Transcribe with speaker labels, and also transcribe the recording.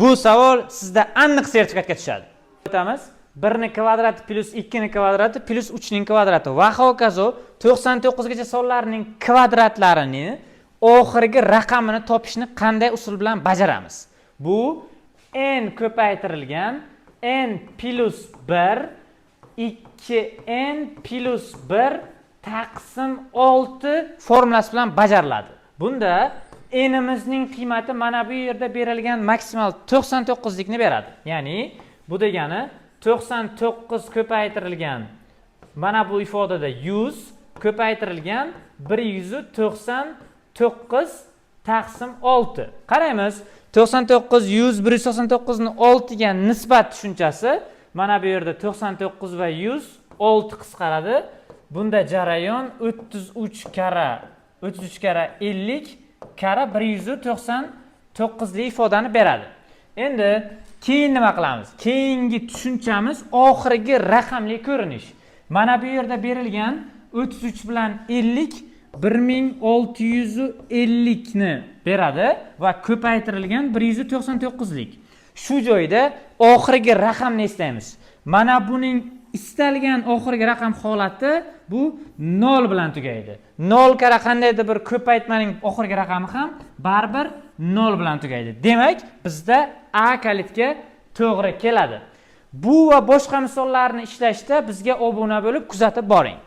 Speaker 1: Bu savol sizda aniq sertifikatga tushadi. O'tamiz. 1 ning kvadrati plus 2 ning kvadrati plus 3 ning kvadrati va hokazo 99 gacha sonlarning kvadratlarini oxirgi raqamini topishni qanday usul bilan bajaramiz? Bu n ko'paytirilgan n plus 1 2n plus 1 taqsim 6 formulasi bilan bajariladi. Bunda n'imizning qiymati mana bu yerda berilgan maksimal 99 likni beradi. Ya'ni bu degani 99 ko'paytirilgan mana bu ifodada 100 ko'paytirilgan 199 taqsim 6. Qaraymiz. 99 100 199 ni 6 ga nisbat tushunchasi mana bu yerda 99 va 100 6 qisqaradi. Bunda jarayon 33 kara 50 kara 199 lik ifodani beradi. Endi keyin nima qilamiz? Keyingi tushunchamiz oxirgi raqamli ko'rinish. Mana bu yerda berilgan 33 bilan 50 1650 ni beradi va ko'paytirilgan 199 lik. Shu joyda oxirgi raqamni istaymiz. Mana buning istalgan oxirgi raqam holati bu 0 bilan tugaydi. 0 kara qandaydir bir ko'paytmaning oxirgi raqami ham baribir 0 bilan tugaydi. Demak, bizda A kalitga to'g'ri keladi. Bu va boshqa misollarni ishlashda bizga obuna bo'lib kuzatib boring.